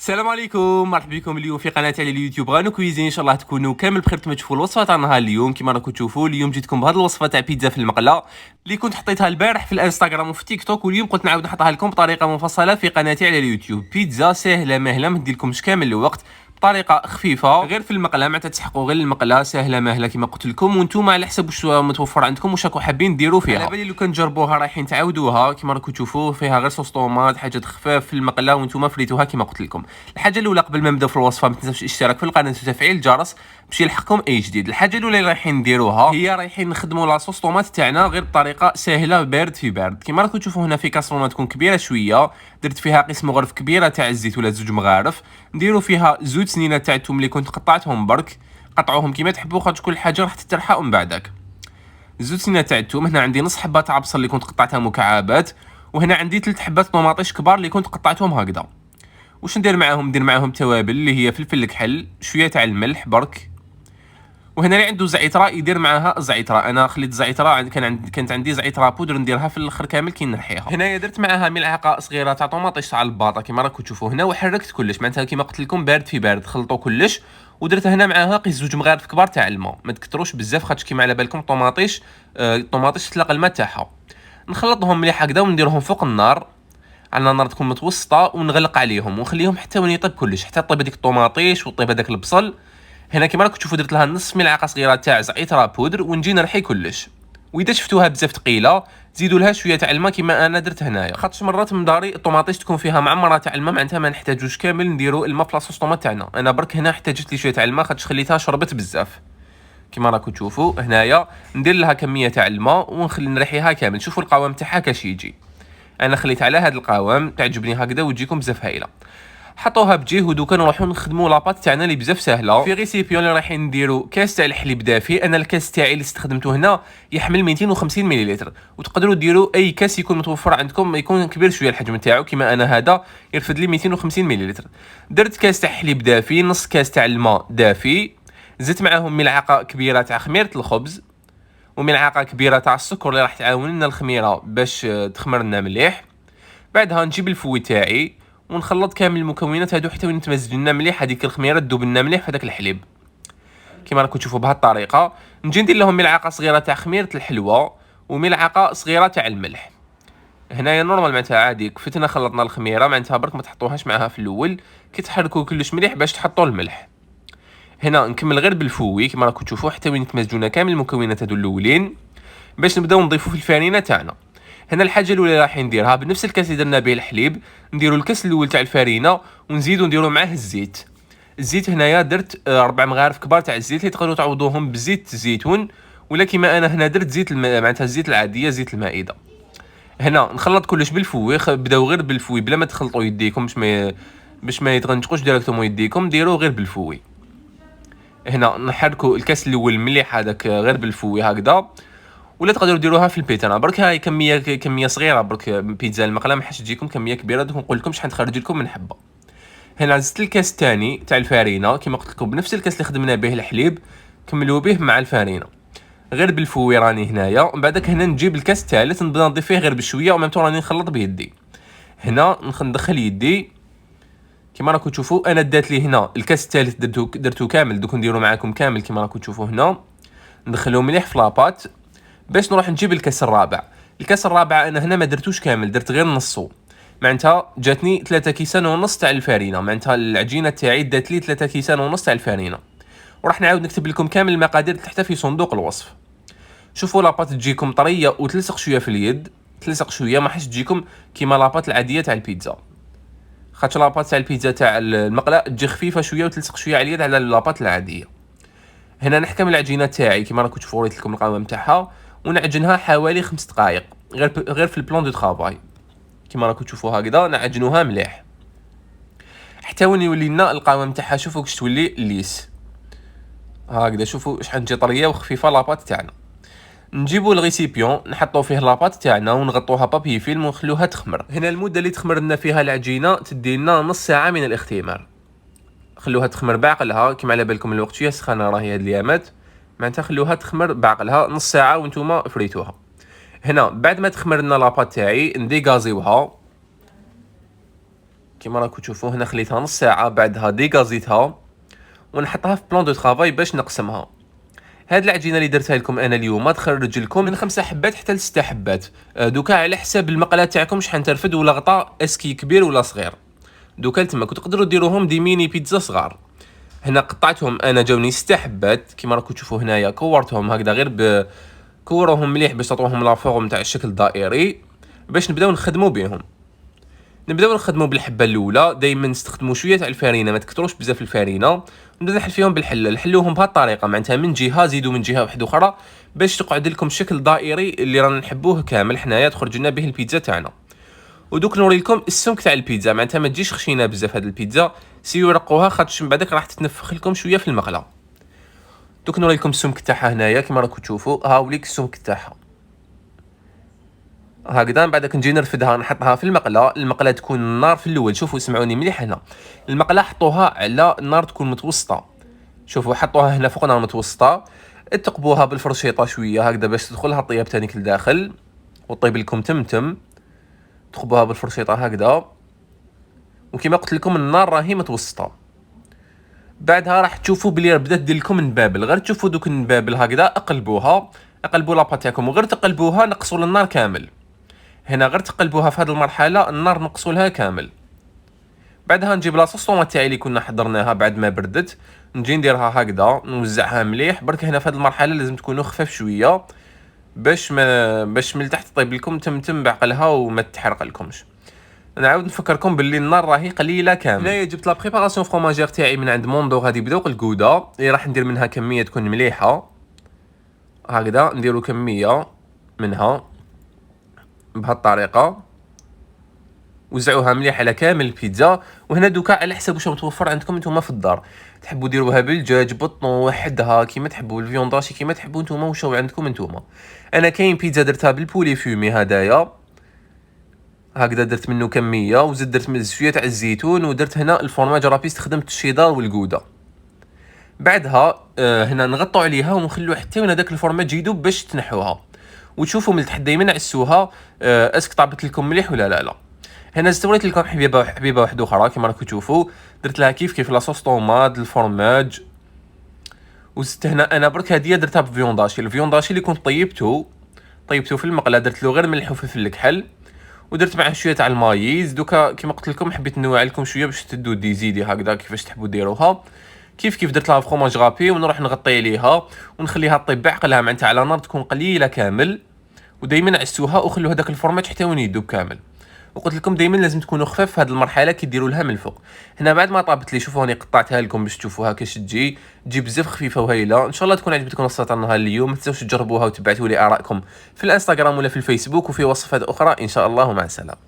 السلام عليكم، مرحبا بكم اليوم في قناتي على اليوتيوب غانو كويزين. ان شاء الله تكونوا كامل بخير. كما تشوفوا الوصفه تاع نهار اليوم كما راكم تشوفوا اليوم جيتكم بهذه الوصفه تاع بيتزا في المقله اللي كنت حطيتها البارح في الانستغرام وفي تيك توك، واليوم قلت نعاود نحطها لكم بطريقه مفصله في قناتي على اليوتيوب. بيتزا سهله ماهله ما تديلكمش كامل الوقت، بطريقه خفيفه غير في المقله، معناتها تسحقوا غير المقله سهله ماهله كما قلت لكم، وانتم على حسب واش متوفر عندكم واش راكم حابين ديروا فيها. على بالي لو كان تجربوها رايحين تعاودوها كما راكم تشوفوا فيها غير صوص طوماط حاجات خفاف في المقله وانتم فريتوها كما قلت لكم. الحاجه الاولى قبل ما نبداو في الوصفه ما تنساوش الاشتراك في القناه وتفعيل الجرس باش يلحقكم اي جديد. الحاجه الاولى اللي رايحين نديروها هي رايحين نخدموا لاصوص طوماط تاعنا غير بطريقه سهله بارد في بارد. كما راكم تشوفوا هنا في كاسرونه تكون كبيره شويه، درت فيها قسم غرف كبيره تاع الزيت ولا زوج مغارف، نديروا فيها زوج سنينات تاع الثوم اللي كنت قطعتهم برك، قطعوهم كما تحبوا خاطر كل حاجه راح تترحى من بعدك. زوج سنينات تاع الثوم، هنا عندي نص حبه تاع بصل اللي كنت قطعتها مكعبات، وهنا عندي 3 حبات طوماطيش كبار اللي كنت قطعتهم هكذا. واش ندير معاهم؟ ندير معاهم توابل اللي هي فلفل الكحل، شويه تاع الملح برك، وهنا اللي عنده زعتره يدير معاها زعتره. انا خليت زعتره كانت عندي زعتره بودر نديرها في الاخر كامل كي نرحيها. هنايا درت معاها ملعقه صغيره تاع طوماطيش تاع الباطا كما راكم تشوفوا هنا، وحركت كلش معناتها كما قلت لكم بارد في بارد، خلطوا كلش. ودرت هنا معاها قيس زوج مغارف كبار تاع الماء، ما تكثروش بزاف خاطر كيما على بالكم طوماطيش تطلق الماء تاعها. نخلطهم مليح هكذا ونديرهم فوق النار على نار تكون متوسطه، ونغلق عليهم ونخليهم حتى وين يطيب كلش، حتى طيب هذيك الطوماطيش وطيب هذاك البصل. هنا كما راكم تشوفوا درت لها نص ملعقه صغيره تاع زعتره بودر، ونجي نرحي كلش. واذا شفتوها بزاف ثقيله زيدوا لها شويه تاع الماء كما انا درت هنايا، خاطر مرات من داري الطوماطيش تكون فيها معمره تاع الماء معناتها ما نحتاجوش كامل نديروا الماء في لاصوص طوماط تاعنا. انا برك هنا احتاجت لي شويه تاع الماء خاطر خليتها شربت بزاف. كما راكم تشوفوا هنايا ندير لها كميه تاع الماء ونخلي نرحيها كامل. شوفوا القوام تاعها كاش يجي، انا خليت على هذا القوام تعجبني هكذا وتجيكم بزاف هايله. حطوها بجيه ودوكا نروحو نخدموا لاباط تاعنا اللي بزاف سهله. في ريسيبيون اللي رايحين نديرو كاس تاع الحليب دافي، انا الكاس تاعي اللي استخدمته هنا يحمل 250 مليلتر، وتقدروا ديروا اي كاس يكون متوفر عندكم يكون كبير شويه الحجم تاعو، كما انا هذا يرفد لي 250 مليلتر. درت كاس تاع حليب دافي، نص كاس تاع الماء دافي، زدت معاهم ملعقه كبيره تاع خميره الخبز وملعقه كبيره تاع السكر اللي راح تعاون لنا الخميره باش تخمر لنا مليح. بعدها نجيب الفوي تاعي ونخلط كامل المكونات هادو حتى وين يتمزج لنا مليح هذيك الخميره تذوب لنا مليح في هذاك الحليب كما راكم تشوفوا بهذه الطريقه. نجي ندير لهم ملعقه صغيره تاع خميره الحلوه وملعقه صغيره تاع الملح. هنايا نورمال معناتها عادي كفتنا خلطنا الخميره معناتها برك ما تحطوهاش معاها في الاول، كي تحركوا كلش مليح باش تحطوا الملح. هنا نكمل غير بالفوي كما راكم تشوفوا حتى وين يتمزجوا لنا كامل المكونات هادو الاولين باش نبداو نضيفوا في الفرينه تاعنا. هنا الحاجه الاولى اللي راح نديرها بنفس الكاس اللي درنا به الحليب، نديروا الكاس الاول تاع الفرينه ونزيدوا نديروا معاه الزيت. الزيت هنايا درت 4 مغارف كبار تاع الزيت اللي تقدروا تعوضوهم بزيت الزيتون، ولا كيما انا هنا درت زيت معناتها الزيت العاديه زيت المائده. هنا نخلط كلش بالفوي، بداو غير بالفوي بلا ما تخلطوا يديكم باش ما يتغنجقوش ديريكتومون يديكم، ديروا غير بالفوي. هنا نحركوا الكاس الاول مليح هذاك غير بالفوي هكذا، ولا تقدروا ديروها في البيتنا برك. هاي كميه صغيره برك بيتزا المقله ما حش تجيكم كميه كبيره، دوك نقول لكم شحال تخرج لكم من حبه. هنا زدت الكاس الثاني تاع الفارينه كما قلت لكم بنفس الكاس اللي خدمنا به الحليب، كملوا به مع الفارينه غير بالفوي راني هنايا. ومن بعدك هنا نجيب الكاس الثالث نبدا نضيف فيه غير بشويه، وميمتو راني نخلط بيدي. هنا ندخل يدي كما راكم تشوفوا، انا دات لي هنا الكاس الثالث درتو كامل، دوك نديرو معاكم كامل كما راكم تشوفوا هنا. ندخلوه مليح في لاباط باش نروح نجيب الكاس الرابع. الكاس الرابع انا هنا ما درتوش كامل، درت غير نصو، معناتها جاتني 3 كيسان ونص تاع الفارينه، معناتها العجينه تاعي دات لي 3 كيسان ونص تاع الفارينه. وراح نعاود نكتب لكم كامل المقادير تحت في صندوق الوصف. شوفوا لاباط تجيكم طريه وتلصق شويه في اليد، تلصق شويه ما حش تجيكم كيما لاباط العاديه تاع البيتزا، خاطر لاباط تاع البيتزا تاع المقله تجي خفيفه شويه وتلصق شويه على اليد على لاباط العاديه. هنا نحكم العجينه تاعي كما راكم تشوفوا وريت لكم القوام تاعها، ونعجنها حوالي 5 دقائق غير في البلان دو طرافاي كما راكم تشوفوا هكذا. نعجنوها مليح حتى وين يولي لنا القوام تاعها. شوفوا كش تولي ليس هكذا، شوفوا شحال تجي طريه وخفيفه لاباط تاعنا. نجيبوا الريسيبيون نحطوا فيه لاباط تاعنا ونغطوها بابي فيلم ونخلوها تخمر. هنا المده اللي تخمر لنا فيها العجينه تدي لنا نص ساعه من الاختمار. خلوها تخمر بعقلها كما على بالكم الوقت شويه سخانه راهي هاد اليامات، معناتها خلوها تخمر بعقلها نص ساعه وانتم فريتوها. هنا بعد ما تخمر لنا لاباط تاعي نديغازيوها كيما راكم تشوفوا هنا خليتها نص ساعه، بعدها ديغازيتها ونحطها في بلان دو طرافاي باش نقسمها. هاد العجينه اللي درتها لكم انا اليوم تخرج لكم من 5 حبات حتى ل 6 حبات. دوكا على حساب المقله تاعكم شحال ترفد ولا غطاء اسكي كبير ولا صغير. دوكا تما تقدروا ديروهم دي ميني بيتزا صغار. هنا قطعتهم انا جاوني 6 حبات كيما راكم تشوفوا هنايا، كورتهم هكذا غير كوروهم مليح باش تعطوهم لا فورم تاع الشكل الدائري باش نبداو نخدموا بهم. نبداو نخدموا بالحبه الاولى، دائما نستخدموا شويه تاع الفرينه، ما تكثروش بزاف الفرينه. نبدا نحل فيهم بالحله، نحلوهم بهذه الطريقه معناتها من جهه زيدوا من جهه واحده اخرى باش تقعد لكم شكل دائري اللي رانا نحبوه كامل حنايا تخرج لنا به البيتزا تاعنا. ودوك نوري لكم السمك تاع البيتزا، معناتها ما تجيش خشينه بزاف هاد البيتزا، سيو رقوها خاطرش من بعدك راح تتنفخ لكم شويه في المقله. دوك نوري لكم السمك تاعها هنايا كيما راكم تشوفوا، هاوليك السمك تاعها هكذا. من بعدك نجي نرفدها نحطها في المقله تكون النار في الاول، شوفوا سمعوني مليح هنا، المقله حطوها على النار تكون متوسطه، شوفوا حطوها هنا فوق نار متوسطه، تقبوها بالفرشيطه شويه هكذا باش تدخلها الطياب تانيك لداخل وطيب لكم تمتم. تقبوها بالفرشيطه هكذا، وكما قلت لكم النار راهي متوسطه. بعدها راح تشوفوا بلي بدات دير لكم النبابل، غير تشوفوا دوك النبابل هكذا اقلبوا لاباط تاعكم وغير تقلبوها نقصوا للنار كامل. هنا غير تقلبوها في هذه المرحله النار نقصوا لها كامل. بعدها نجيب لاصوص طوماط تاعي اللي كنا حضرناها بعد ما بردت، نجي نديرها هكذا نوزعها مليح. برك هنا في هذه المرحله لازم تكونوا خفاف شويه باش من التحت طيب لكم تمتم بعقلها وما تحرق لكمش. نعاود نفكركم باللي النار راهي قليله كامل. هنايا جبت لا بريباراسيون فروماجير تاعي من عند موندو، غادي بدوق الكودا اللي راح ندير منها كميه تكون مليحه هكذا، نديروا كميه منها بهذه الطريقه، وزعوها مليح على كامل البيتزا. وهنا دوكا على حسب واش متوفر عندكم نتوما في الدار، تحبوا ديروها بالدجاج بطون وحدها كيما تحبوا، الفيونداشي كيما تحبوا نتوما، وشو عندكم نتوما. انا كاين بيتزا درتها بالبولي فومي هدايا هكذا، درت منه كميه وزدت درت من شويه تاع الزيتون، ودرت هنا الفرماج رابي استخدمت الشيدار والجوده. بعدها هنا نغطوا عليها ونخلو حتى من هذاك الفرماج يذوب باش تنحوها، وتشوفوا من التحت دائما عسوها اسك طابت لكم مليح ولا لا. هنا زدت لكم حبيبه واحده اخرى كيما راكم تشوفوا، درت لها كيف لاصوص طوماط الفرماج. وزدت هنا انا برك هديه درتها بفيونداشي، الفيونداشي اللي كنت طيبته في المقله، درت له غير ملح وفلفل الكحل، ودرت معاه شويه تاع المايز. دوكا كيما قلت لكم حبيت نوع لكم شويه باش تدو ديزيدي هكذا كيفاش تحبوا ديروها. كيف درت لها فروماج غابي ونروح نغطي عليها ونخليها طيب بعقلها معناتها على نار تكون قليله كامل، ودائما عسوها وخلوا هذاك الفرماج حتى وين يذوب كامل. وقلت لكم دائما لازم تكونوا خفاف في هذه المرحله كي ديروا لها من الفوق. هنا بعد ما طابت لي شوفوا راني قطعتها لكم باش تشوفوها كيش تجي بزاف خفيفه وهايله. ان شاء الله تكون عجبتكم وصفه تاع النهار اليوم، ما تنساوش تجربوها وتبعتوا لي ارائكم في الانستغرام ولا في الفيسبوك وفي وصفات اخرى ان شاء الله. ومع السلامه.